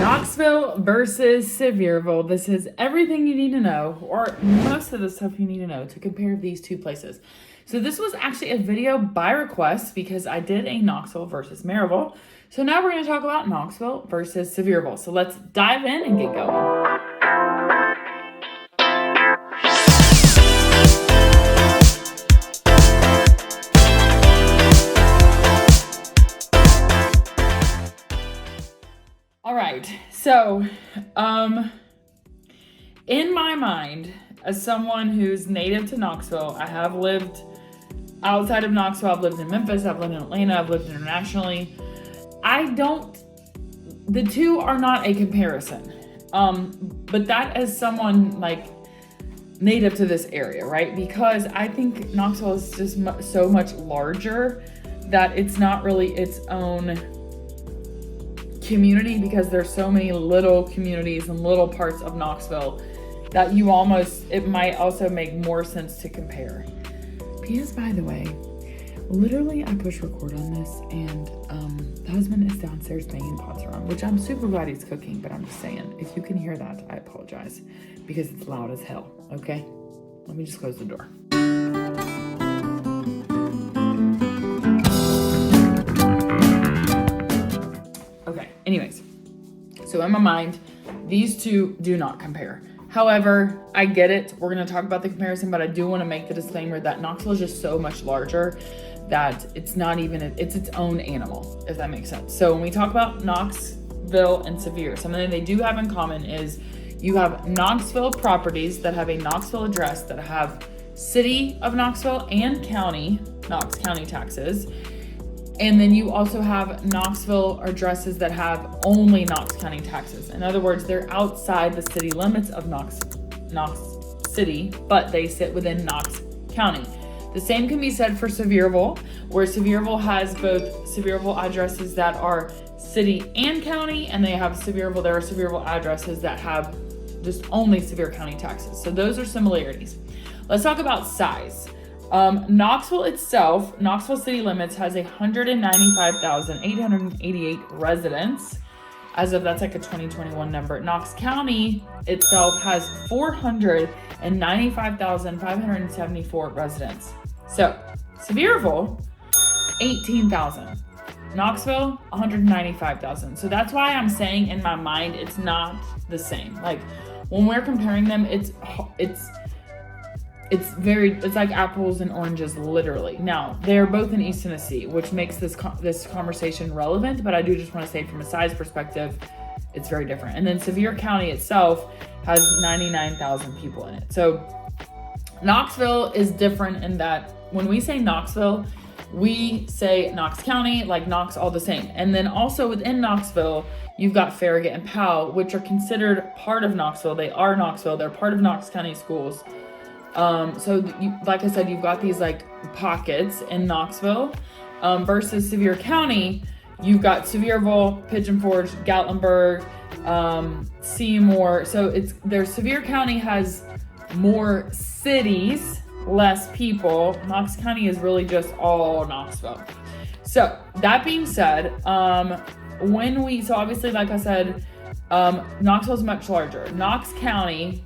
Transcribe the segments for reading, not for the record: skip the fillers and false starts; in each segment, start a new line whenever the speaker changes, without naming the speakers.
Knoxville versus Sevierville. This is everything you need to know, or most of the stuff you need to know to compare these two places. So this was actually a video by request because I did a Knoxville versus Maryville. So now we're going to talk about Knoxville versus Sevierville. So let's dive in and get going. All right, so in my mind, as someone who's native to Knoxville, I have lived outside of Knoxville. I've lived in Memphis, I've lived in Atlanta, I've lived internationally. The two are not a comparison. But that as someone like native to this area, right? Because I think Knoxville is just so much larger that it's not really its own community, because there's so many little communities and little parts of Knoxville that it might also make more sense to compare. Because by the way, literally I push record on this and the husband is downstairs banging pots around, which I'm super glad he's cooking, but I'm just saying, if you can hear that, I apologize because it's loud as hell, okay? Let me just close the door. Okay, anyways, so in my mind, these two do not compare. However, I get it. We're going to talk about the comparison, but I do want to make the disclaimer that Knoxville is just so much larger that it's not even, it's its own animal, if that makes sense. So when we talk about Knoxville and Sevier, something they do have in common is you have Knoxville properties that have a Knoxville address that have city of Knoxville and county, Knox County taxes. And then you also have Knoxville addresses that have only Knox County taxes. In other words, they're outside the city limits of Knox City, but they sit within Knox County. The same can be said for Sevierville, where Sevierville has both Sevierville addresses that are city and county, and there are Sevierville addresses that have just only Sevier County taxes. So those are similarities. Let's talk about size. Knoxville itself, Knoxville city limits has 195,888 residents. That's like a 2021 number. Knox County itself has 495,574 residents. So Sevierville, 18,000. Knoxville, 195,000. So that's why I'm saying in my mind, it's not the same. Like when we're comparing them, it's like apples and oranges, literally. Now, they're both in East Tennessee, which makes this conversation relevant, but I do just want to say from a size perspective, it's very different. And then Sevier County itself has 99,000 people in it. So Knoxville is different in that when we say Knoxville, we say Knox County, like Knox, all the same. And then also within Knoxville, you've got Farragut and Powell, which are considered part of Knoxville. They are Knoxville. They're part of Knox County Schools. Like I said, you've got these like pockets in Knoxville, versus Sevier County. You've got Sevierville, Pigeon Forge, Gatlinburg, Seymour. So Sevier County has more cities, less people. Knox County is really just all Knoxville. So that being said, obviously, like I said, Knoxville is much larger. Knox County,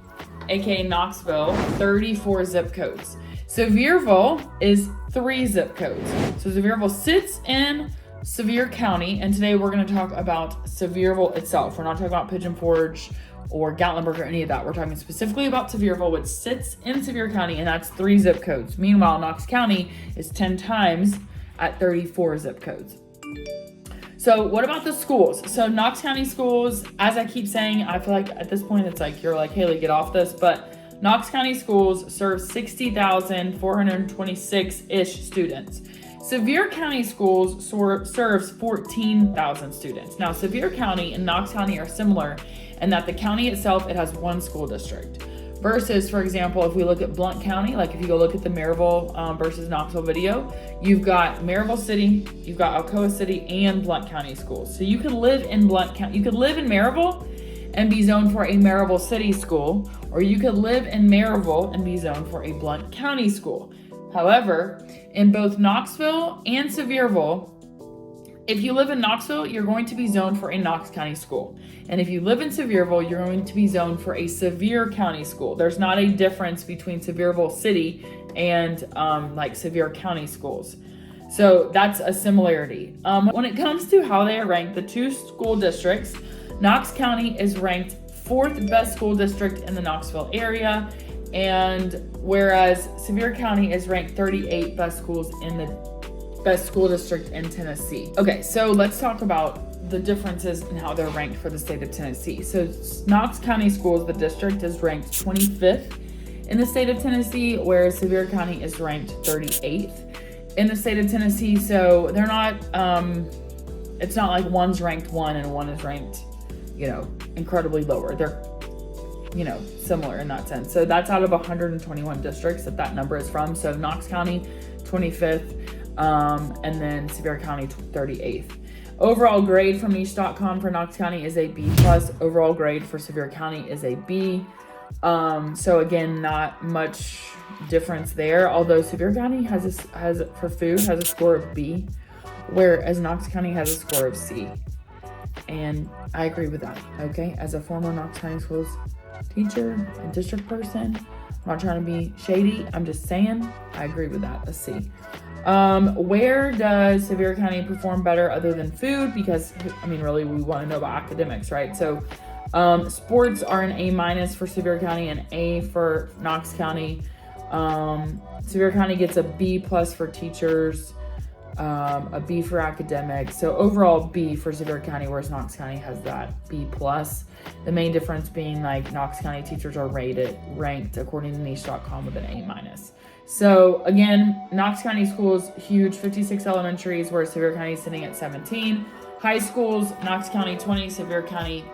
aka Knoxville, 34 zip codes. Sevierville is 3 zip codes. So Sevierville sits in Sevier County, and today we're going to talk about Sevierville itself. We're not talking about Pigeon Forge or Gatlinburg or any of that. We're talking specifically about Sevierville, which sits in Sevier County, and that's 3 zip codes. Meanwhile, Knox County is 10 times at 34 zip codes. So what about the schools? So Knox County Schools, as I keep saying, I feel like at this point it's like you're like, Haley, get off this. But Knox County Schools serves 60,426-ish students. Sevier County Schools serves 14,000 students. Now, Sevier County and Knox County are similar in that the county itself, it has one school district. Versus, for example, if we look at Blount County, like if you go look at the Maryville versus Knoxville video, you've got Maryville City, you've got Alcoa City, and Blount County schools. So you could live in Blount County, you could live in Maryville and be zoned for a Maryville City school, or you could live in Maryville and be zoned for a Blount County school. However, in both Knoxville and Sevierville, If you live in Knoxville, you're going to be zoned for a Knox County school. And if you live in Sevierville, you're going to be zoned for a Sevier County school. There's not a difference between Sevierville City and like Sevier County schools. So that's a similarity. When it comes to how they are ranked, the two school districts, Knox County is ranked 4th best school district in the Knoxville area, and whereas Sevier County is ranked 38 best schools in the best school district in Tennessee. Okay, so let's talk about the differences in how they're ranked for the state of Tennessee. So Knox County Schools, the district, is ranked 25th in the state of Tennessee, whereas Sevier County is ranked 38th in the state of Tennessee. So they're not, it's not like one's ranked 1 and one is ranked, incredibly lower. They're, similar in that sense. So that's out of 121 districts that number is from. So Knox County, 25th. And then Sevier County 38th. Overall grade from niche.com for Knox County is a B+. Overall grade for Sevier County is a B. So again, not much difference there. Although Sevier County has a score of B, whereas Knox County has a score of C. And I agree with that. Okay, as a former Knox County Schools teacher and district person, I'm not trying to be shady. I'm just saying I agree with that. A C. Where does Sevier County perform better other than food? Because, really, we want to know about academics, right? So, sports are an A- for Sevier County and A for Knox County. Sevier County gets a B+ for teachers, a B for academics. So, overall B for Sevier County, whereas Knox County has that B+. The main difference being like Knox County teachers are ranked according to niche.com with an A-. So again, Knox County Schools, huge, 56 elementaries, whereas Sevier County is sitting at 17. High schools, Knox County 20, Sevier County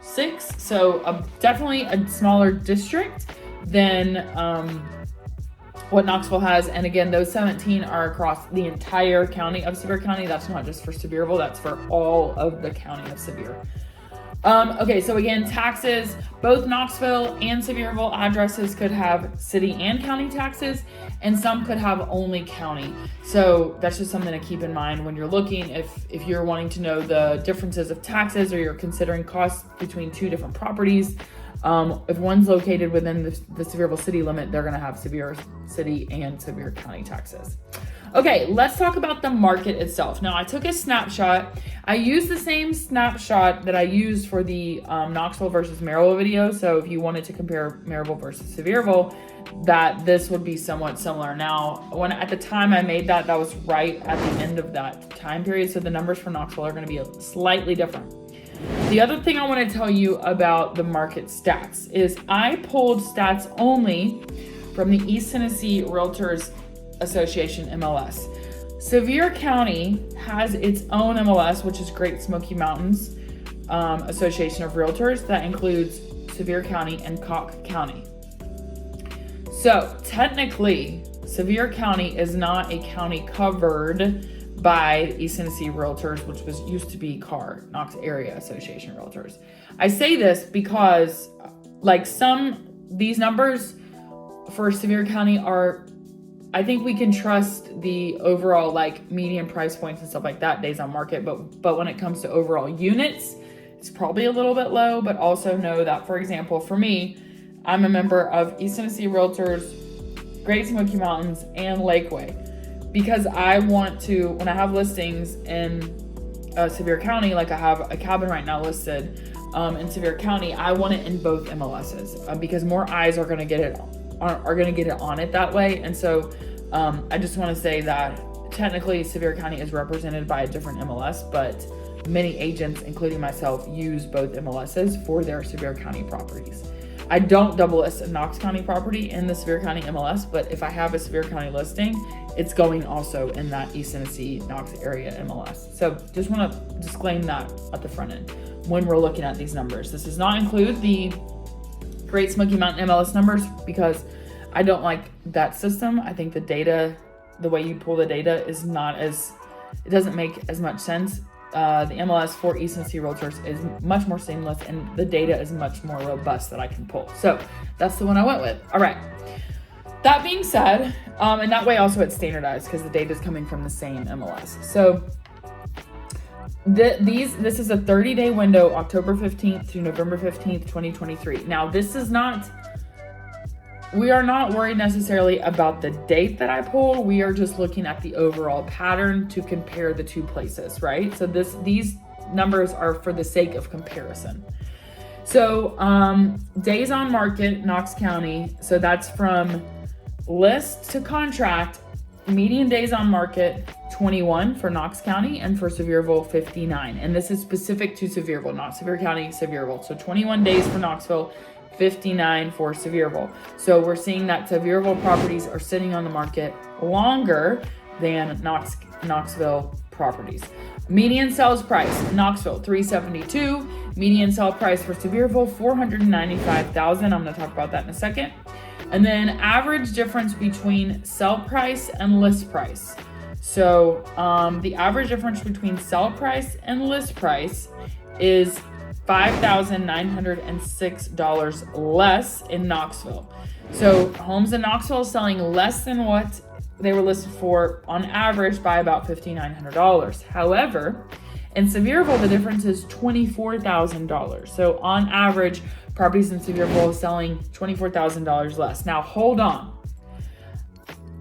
6. So definitely a smaller district than what Knoxville has. And again, those 17 are across the entire county of Sevier County. That's not just for Sevierville, that's for all of the county of Sevier. Okay, so again, taxes, both Knoxville and Sevierville addresses could have city and county taxes, and some could have only county. So that's just something to keep in mind when you're looking, if you're wanting to know the differences of taxes, or you're considering costs between two different properties. If one's located within the Sevierville city limit, they're gonna have Sevier city and Sevier county taxes. Okay, let's talk about the market itself. Now, I took a snapshot. I used the same snapshot that I used for the Knoxville versus Maryville video. So if you wanted to compare Maryville versus Sevierville, this would be somewhat similar. Now, at the time I made that was right at the end of that time period. So the numbers for Knoxville are going to be slightly different. The other thing I want to tell you about the market stats is I pulled stats only from the East Tennessee Realtors Association MLS. Sevier County has its own MLS, which is Great Smoky Mountains Association of Realtors. That includes Sevier County and Knox County. So technically, Sevier County is not a county covered by East Tennessee Realtors, which used to be CAR, Knox Area Association Realtors. I say this because these numbers for Sevier County are, I think we can trust the overall median price points and stuff like that, days on market, but when it comes to overall units, it's probably a little bit low. But also know that, for example, for me, I'm a member of East Tennessee Realtors, Great Smoky Mountains, and Lakeway, because I want to, when I have listings in Sevier County, like I have a cabin right now listed in Sevier County, I want it in both MLSs because more eyes are going to get it on it that way. And so I just want to say that technically Sevier County is represented by a different MLS, but many agents, including myself, use both MLSs for their Sevier County properties. I don't double list a Knox County property in the Sevier County MLS, but if I have a Sevier County listing, it's going also in that East Tennessee Knox area MLS. So just want to disclaim that at the front end when we're looking at these numbers. This does not include the Great Smoky Mountain MLS numbers because I don't like that system. I think the data, the way you pull the data is it doesn't make as much sense. The MLS for East Tennessee Realtors is much more seamless and the data is much more robust that I can pull. So that's the one I went with. All right. That being said, and that way also it's standardized because the data is coming from the same MLS. So This is a 30-day window, October 15th to November 15th, 2023. Now, we are not worried necessarily about the date that I pulled. We are just looking at the overall pattern to compare the two places, right? So these numbers are for the sake of comparison. So days on market, Knox County. So that's from list to contract. Median days on market, 21 for Knox County, and for Sevierville, 59. And this is specific to Sevierville, not Sevier County, Sevierville. So 21 days for Knoxville, 59 for Sevierville. So we're seeing that Sevierville properties are sitting on the market longer than Knoxville properties. Median sales price, Knoxville, 372. Median sale price for Sevierville, 495,000. I'm going to talk about that in a second. And then average difference between sell price and list price. So the average difference between sell price and list price is $5,906 less in Knoxville. So homes in Knoxville are selling less than what they were listed for on average by about $5,900. However, in Sevierville, the difference is $24,000. So on average, properties in Sevierville are selling $24,000 less. Now, hold on.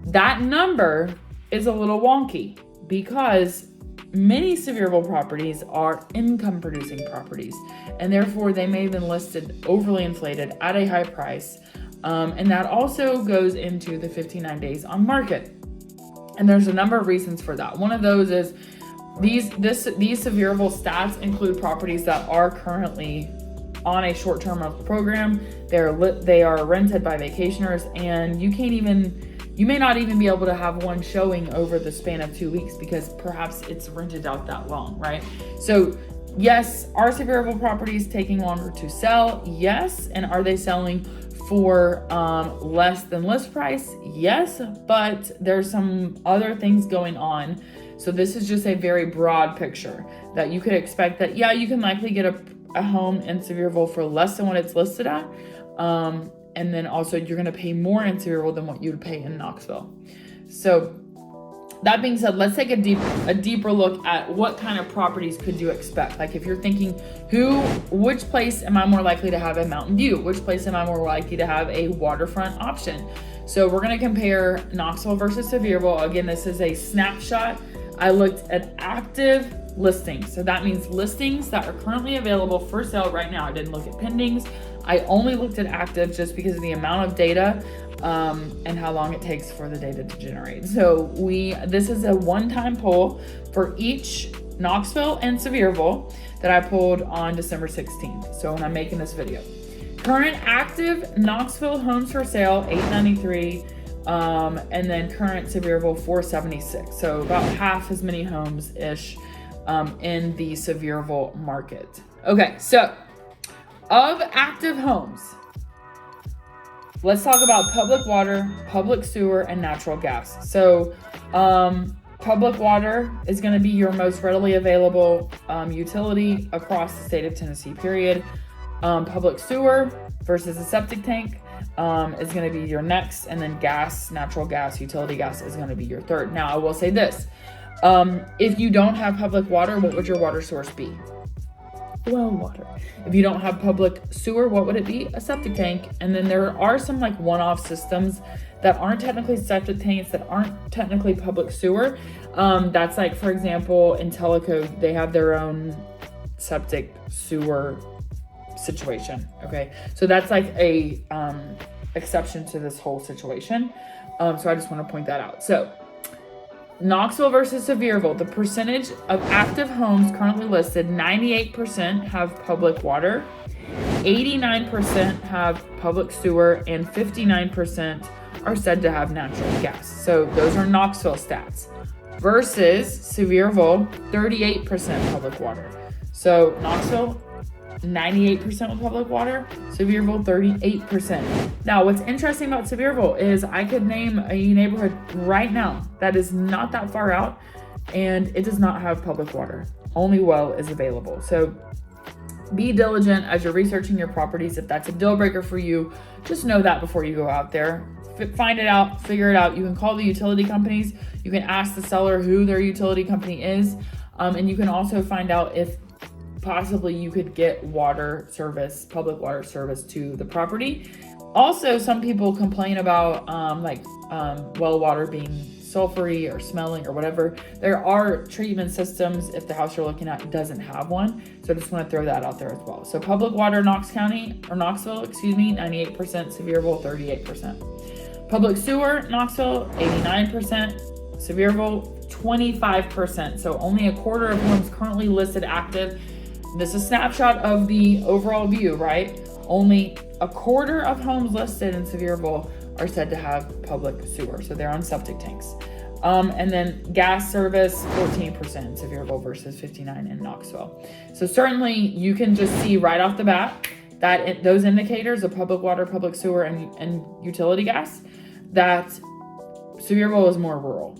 That number is a little wonky because many Sevierville properties are income producing properties, and therefore they may have been listed overly inflated at a high price. And that also goes into the 59 days on market. And there's a number of reasons for that. One of those is these Sevierville stats include properties that are currently on a short-term rental program. They are rented by vacationers, and you may not even be able to have one showing over the span of 2 weeks because perhaps it's rented out that long, right? So yes, are Sevierville properties taking longer to sell? Yes. And are they selling for less than list price? Yes, but there's some other things going on. So this is just a very broad picture that you could expect that, yeah, you can likely get a home in Sevierville for less than what it's listed at. And then also you're going to pay more in Sevierville than what you would pay in Knoxville. So that being said, let's take a deeper look at what kind of properties could you expect. Like if you're thinking, which place am I more likely to have a mountain view? Which place am I more likely to have a waterfront option? So we're going to compare Knoxville versus Sevierville. Again, this is a snapshot. I looked at active listings. So that means listings that are currently available for sale right now. I didn't look at pendings. I only looked at active just because of the amount of data and how long it takes for the data to generate. So this is a one-time poll for each Knoxville and Sevierville that I pulled on December 16th. So when I'm making this video. Current active Knoxville homes for sale, 893. And then current Sevierville, 476. So about half as many homes-ish in the Sevierville market. Okay, so of active homes, let's talk about public water, public sewer, and natural gas. So public water is going to be your most readily available utility across the state of Tennessee, period. Public sewer versus a septic tank is going to be your next, and then gas, natural gas, utility gas is going to be your third. Now, I will say this. If you don't have public water, what would your water source be? Well water. If you don't have public sewer, what would it be? A septic tank. And then there are some like one-off systems that aren't technically septic tanks, that aren't technically public sewer. That's like, for example, IntelliCode, they have their own septic sewer situation. Okay, so that's like a exception to this whole situation. So I just want to point that out. So Knoxville versus Sevierville, the percentage of active homes currently listed, 98% have public water, 89% have public sewer, and 59% are said to have natural gas. So those are Knoxville stats. Versus Sevierville, 38% public water. So Knoxville, 98% with public water, Sevierville 38%. Now, what's interesting about Sevierville is I could name a neighborhood right now that is not that far out, and it does not have public water. Only well is available. So be diligent as you're researching your properties. If that's a deal breaker for you, just know that before you go out there. Find it out, figure it out. You can call the utility companies. You can ask the seller who their utility company is. And you can also find out if possibly you could get water service, public water service to the property. Also, some people complain about well water being sulfury or smelling or whatever. There are treatment systems if the house you're looking at doesn't have one. So I just want to throw that out there as well. So public water, Knoxville, 98%, Sevierville, 38%. Public sewer, Knoxville, 89%, Sevierville, 25%. So only a quarter of homes currently listed active. This is a snapshot of the overall view, right? Only a quarter of homes listed in Sevierville are said to have public sewer. So they're on septic tanks. And then gas service, 14% in Sevierville versus 59% in Knoxville. So certainly you can just see right off the bat that those indicators of public water, public sewer, and utility gas, that Sevierville is more rural.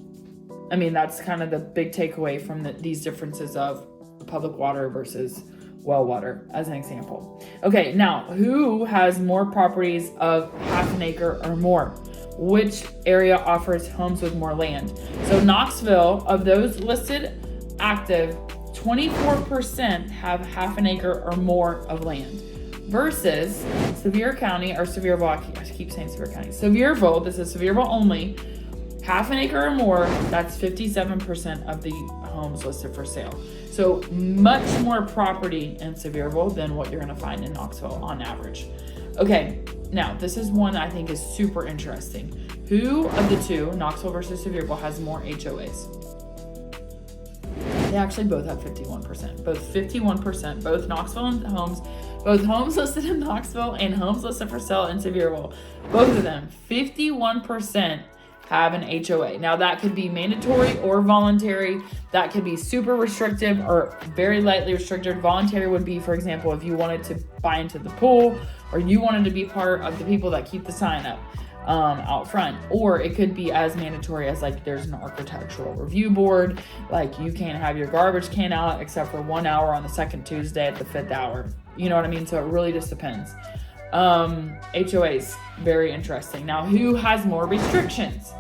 I mean, that's kind of the big takeaway from these differences of public water versus well water, as an example. Okay, now, who has more properties of half an acre or more? Which area offers homes with more land? So Knoxville, of those listed active, 24% have half an acre or more of land, versus Sevier County, or Sevierville, I keep saying Sevier County. Sevierville, this is Sevierville only, half an acre or more, that's 57% of the homes listed for sale. So much more property in Sevierville than what you're gonna find in Knoxville on average. Okay, now this is one I think is super interesting. Who of the two, Knoxville versus Sevierville, has more HOAs? They actually both have 51%. Both 51%, both Knoxville and homes, both homes listed in Knoxville and homes listed for sale in Sevierville. Both of them, 51% have an HOA. Now that could be mandatory or voluntary. That could be super restrictive or very lightly restricted. Voluntary would be, for example, if you wanted to buy into the pool, or you wanted to be part of the people that keep the sign up out front. Or it could be as mandatory as, like, there's an architectural review board, like you can't have your garbage can out except for 1 hour on the second Tuesday at the 5th hour. You know what I mean? So it really just depends. HOAs, very interesting. Now, who has more restrictions?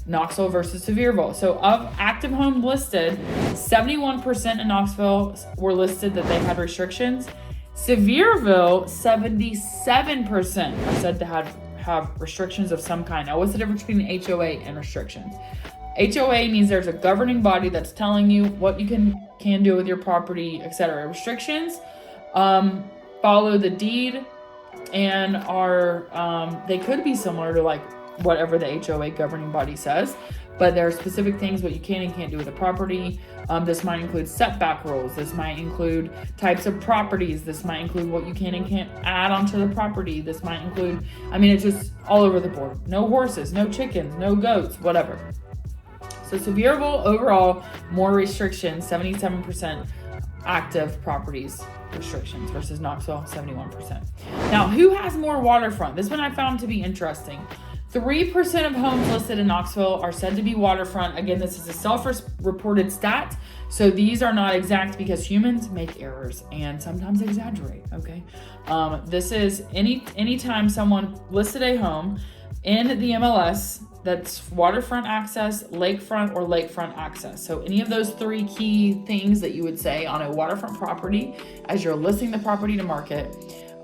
Knoxville versus Sevierville. So of active homes listed, 71% in Knoxville were listed that they had restrictions. Sevierville, 77% are said to have restrictions of some kind. Now, what's the difference between HOA and restrictions? HOA means there's a governing body that's telling you what you can do with your property, etc. Restrictions follow the deed and are they could be similar to like whatever the HOA governing body says, but there are specific things what you can and can't do with the property. This might include setback rules. This might include types of properties. This might include what you can and can't add onto the property. This might include, I mean, it's just all over the board. No horses, no chickens, no goats, whatever. So Sevierville overall, more restrictions, 77% active properties restrictions versus Knoxville, 71%. Now, who has more waterfront? This one I found to be interesting. 3% of homes listed in Knoxville are said to be waterfront. Again, this is a self-reported stat, so these are not exact because humans make errors and sometimes exaggerate, okay? This is anytime someone listed a home in the MLS that's waterfront access, lakefront, or lakefront access. So any of those three key things that you would say on a waterfront property as you're listing the property to market.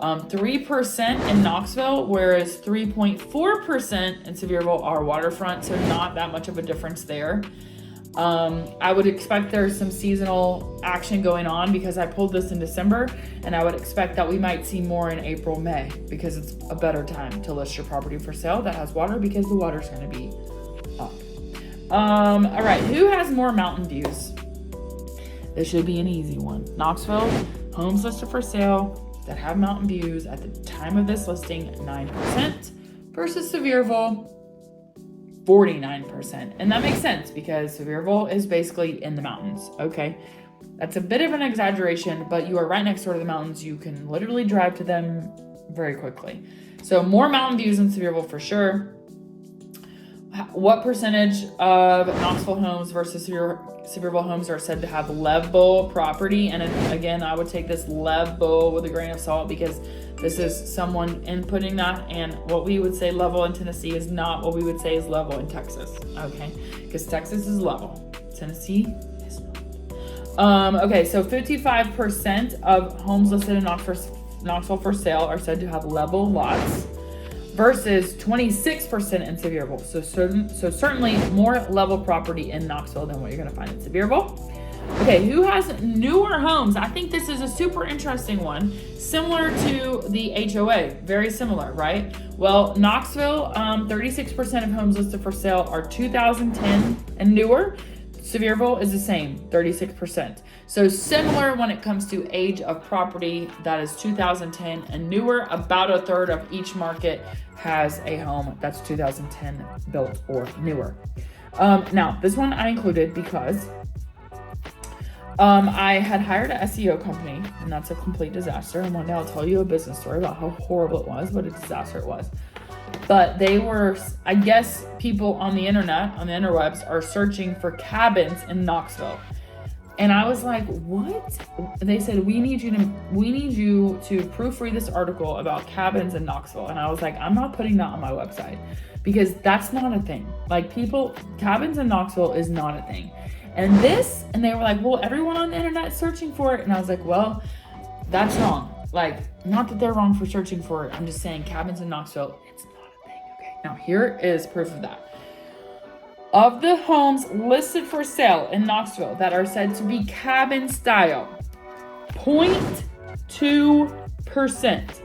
3% in Knoxville, whereas 3.4% in Sevierville are waterfront, so not that much of a difference there. I would expect there's some seasonal action going on because I pulled this in December, and I would expect that we might see more in April, May, because it's a better time to list your property for sale that has water because the water's going to be up. All right, who has more mountain views? This should be an easy one. Knoxville, homes listed for sale that have mountain views at the time of this listing, 9%, versus Sevierville, 49%. And that makes sense because Sevierville is basically in the mountains, okay? That's a bit of an exaggeration, but you are right next door to the mountains. You can literally drive to them very quickly. So more mountain views in Sevierville for sure. What percentage of Knoxville homes versus Sevierville homes are said to have level property? And again, I would take this level with a grain of salt because this is someone inputting that, and what we would say level in Tennessee is not what we would say is level in Texas, okay? Because Texas is level, Tennessee is Okay, so 55% of homes listed in Knoxville for sale are said to have level lots versus 26% in Sevierville. So certainly more level property in Knoxville than what you're gonna find in Sevierville. Okay, who has newer homes? I think this is a super interesting one. Similar to the HOA, very similar, right? Well, Knoxville, 36% of homes listed for sale are 2010 and newer. Sevierville is the same, 36%. So similar when it comes to age of property, that is 2010 and newer. About a third of each market has a home that's 2010 built or newer. Now, this one I included because I had hired an SEO company, and that's a complete disaster. And one day I'll tell you a business story about how horrible it was, what a disaster it was. But they were, I guess, people on the internet, on the interwebs, are searching for cabins in Knoxville. And I was like, what? They said, we need you to proofread this article about cabins in Knoxville. And I was like, I'm not putting that on my website because that's not a thing. Like cabins in Knoxville is not a thing. And they were like, well, everyone on the internet is searching for it. And I was like, well, that's wrong. Like, not that they're wrong for searching for it. I'm just saying cabins in Knoxville, it's not a thing. Okay, now here is proof of that. Of the homes listed for sale in Knoxville that are said to be cabin style, 0.2%.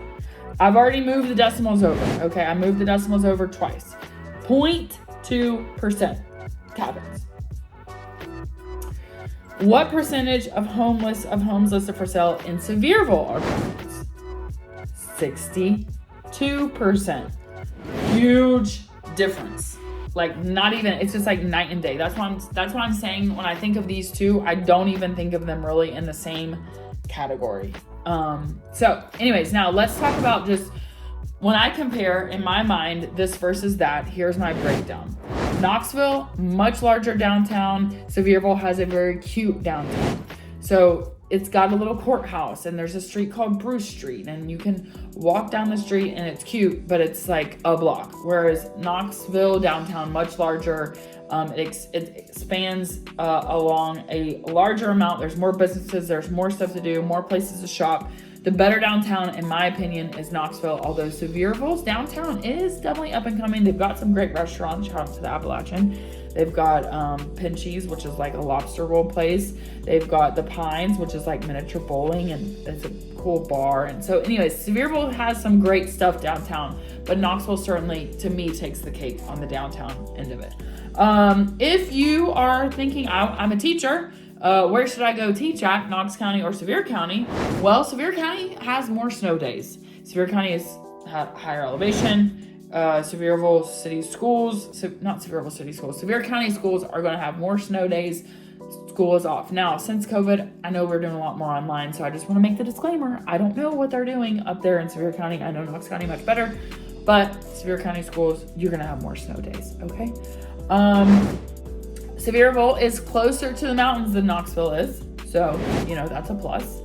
I've already moved the decimals over. Okay, I moved the decimals over twice. 0.2% cabins. What percentage of homes listed for sale in Sevierville are cabins? 62%. Huge difference. Like not even, it's just like night and day. That's what I'm saying. When I think of these two, I don't even think of them really in the same category. So anyways, now let's talk about just when I compare in my mind this versus that. Here's my breakdown. Knoxville, much larger downtown. Sevierville has a very cute downtown. So it's got a little courthouse and there's a street called Bruce Street and you can walk down the street and it's cute, but it's like a block. Whereas Knoxville downtown, much larger, it expands along a larger amount. There's more businesses, there's more stuff to do, more places to shop. The better downtown, in my opinion, is Knoxville, although Sevierville's downtown is definitely up and coming. They've got some great restaurants, shout out to the Appalachian. They've got Pinchies, which is like a lobster roll place. They've got the Pines, which is like miniature bowling, and it's a cool bar. And so anyways, Sevierville has some great stuff downtown, but Knoxville certainly, to me, takes the cake on the downtown end of it. If you are thinking, I'm a teacher, where should I go teach at, Knox County or Sevier County? Well, Sevier County has more snow days. Sevier County is higher elevation. Sevierville City Schools, Sevier County Schools are going to have more snow days. School is off. Now, since COVID, I know we're doing a lot more online, so I just want to make the disclaimer. I don't know what they're doing up there in Sevier County. I know Knox County much better, but Sevier County Schools, you're going to have more snow days, okay? Sevierville is closer to the mountains than Knoxville is, so, that's a plus.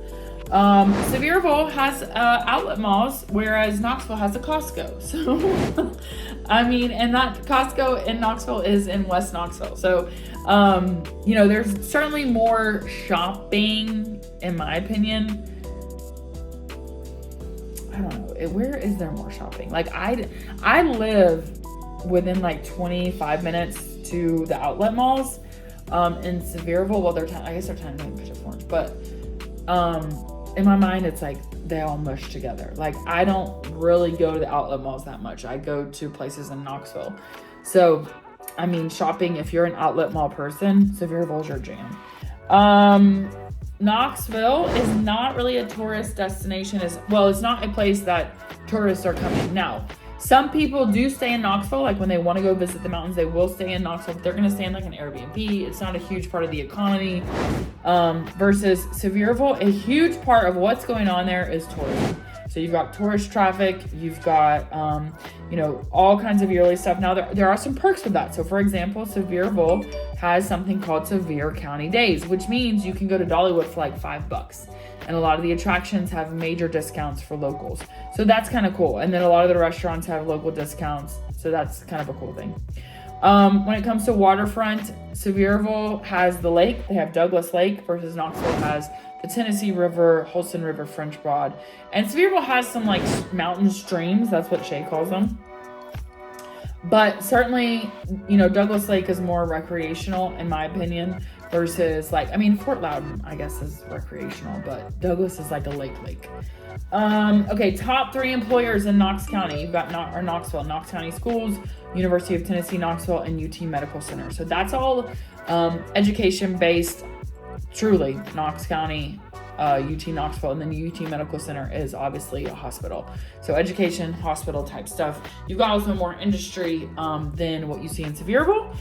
Sevierville has outlet malls, whereas Knoxville has a Costco. So, and that Costco in Knoxville is in West Knoxville. So, there's certainly more shopping, in my opinion. I don't know. Where is there more shopping? Like, I live within like 25 minutes to the outlet malls in Sevierville. Well, I guess they're tiny in Bishop Orange, but in my mind, it's like they all mush together. Like, I don't really go to the outlet malls that much. I go to places in Knoxville. So, shopping, if you're an outlet mall person, Sevierville's your jam. Knoxville is not really a tourist destination. It's not a place that tourists are coming. Now, some people do stay in Knoxville, like when they want to go visit the mountains, they will stay in Knoxville, but they're going to stay in like an Airbnb. It's not a huge part of the economy. Versus Sevierville, a huge part of what's going on there is tourism. So you've got tourist traffic, you've got, all kinds of yearly stuff. Now, there are some perks with that. So, for example, Sevierville has something called Sevier County Days, which means you can go to Dollywood for like $5. And a lot of the attractions have major discounts for locals. So that's kind of cool. And then a lot of the restaurants have local discounts. So that's kind of a cool thing. When it comes to waterfront, Sevierville has the lake. They have Douglas Lake versus Knoxville has the Tennessee River, Holston River, French Broad. And Sevierville has some like mountain streams. That's what Shay calls them. But certainly, Douglas Lake is more recreational in my opinion versus Fort Loudon, I guess, is recreational, but Douglas is like a lake. Okay, top 3 employers in Knox County. You've got Knoxville, Knox County Schools, University of Tennessee, Knoxville, and UT Medical Center. So that's all education-based, truly, Knox County, UT Knoxville, and then UT Medical Center is obviously a hospital. So education, hospital type stuff. You've got also more industry than what you see in Sevierville,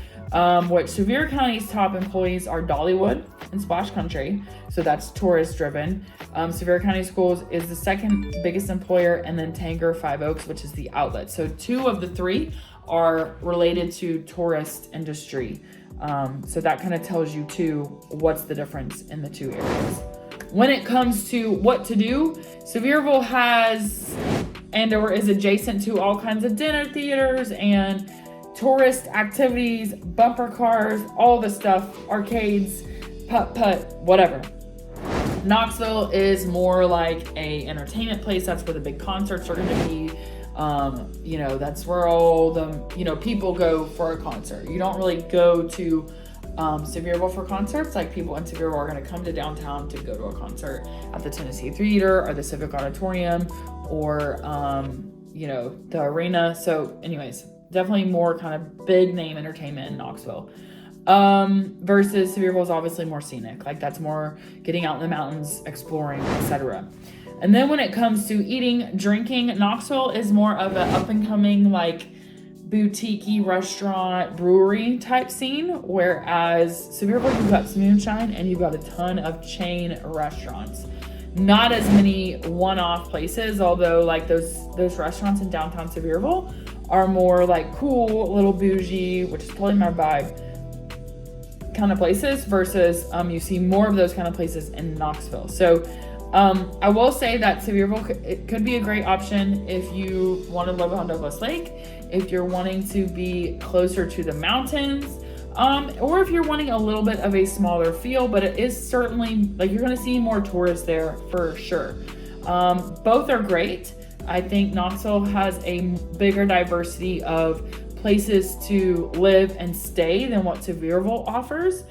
which Sevier County's top employees are Dollywood and Splash Country. So that's tourist driven. Sevier County Schools is the second biggest employer, and then Tanger Five Oaks, which is the outlet. So 2 of the 3 are related to tourist industry. So that kind of tells you too what's the difference in the 2 areas. When it comes to what to do, Sevierville has or is adjacent to all kinds of dinner theaters and tourist activities, bumper cars, all the stuff, arcades, putt, whatever. Knoxville is more like a entertainment place. That's where the big concerts are going to be. That's where all the, people go for a concert. You don't really go to Sevierville for concerts. Like, people in Sevierville are going to come to downtown to go to a concert at the Tennessee Theater or the Civic Auditorium or, the arena. So anyways, definitely more kind of big name entertainment in Knoxville. Versus Sevierville is obviously more scenic. Like, that's more getting out in the mountains, exploring, etc. And then when it comes to eating, drinking, Knoxville is more of an up and coming, like, boutique-y restaurant, brewery type scene, whereas Sevierville, you've got Moonshine and you've got a ton of chain restaurants. Not as many one-off places, although like those restaurants in downtown Sevierville are more like cool, little bougie, which is totally my vibe, kind of places, versus you see more of those kind of places in Knoxville. So I will say that Sevierville, it could be a great option if you want to live on Douglas Lake, if you're wanting to be closer to the mountains, or if you're wanting a little bit of a smaller feel, but it is certainly, like, you're going to see more tourists there for sure. Both are great. I think Knoxville has a bigger diversity of places to live and stay than what Sevierville offers.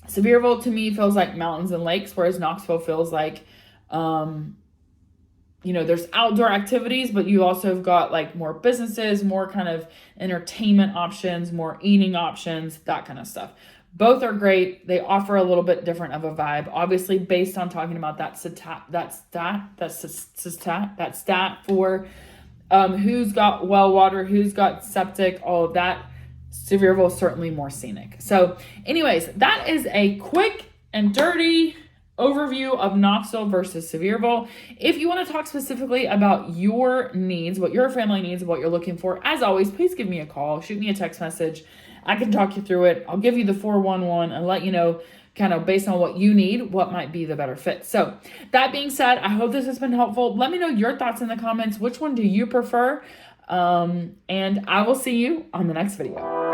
Sevierville to me feels like mountains and lakes, whereas Knoxville feels like, there's outdoor activities, but you also have got like more businesses, more kind of entertainment options, more eating options, that kind of stuff. Both are great. They offer a little bit different of a vibe, obviously based on talking about that stat for who's got well water, who's got septic, all of that. Sevierville is certainly more scenic. So anyways, that is a quick and dirty overview of Knoxville versus Sevierville. If you want to talk specifically about your needs, what your family needs, what you're looking for, as always, please give me a call, shoot me a text message. I can talk you through it. I'll give you the 411 and let you know kind of based on what you need, what might be the better fit. So that being said, I hope this has been helpful. Let me know your thoughts in the comments. Which one do you prefer? And I will see you on the next video.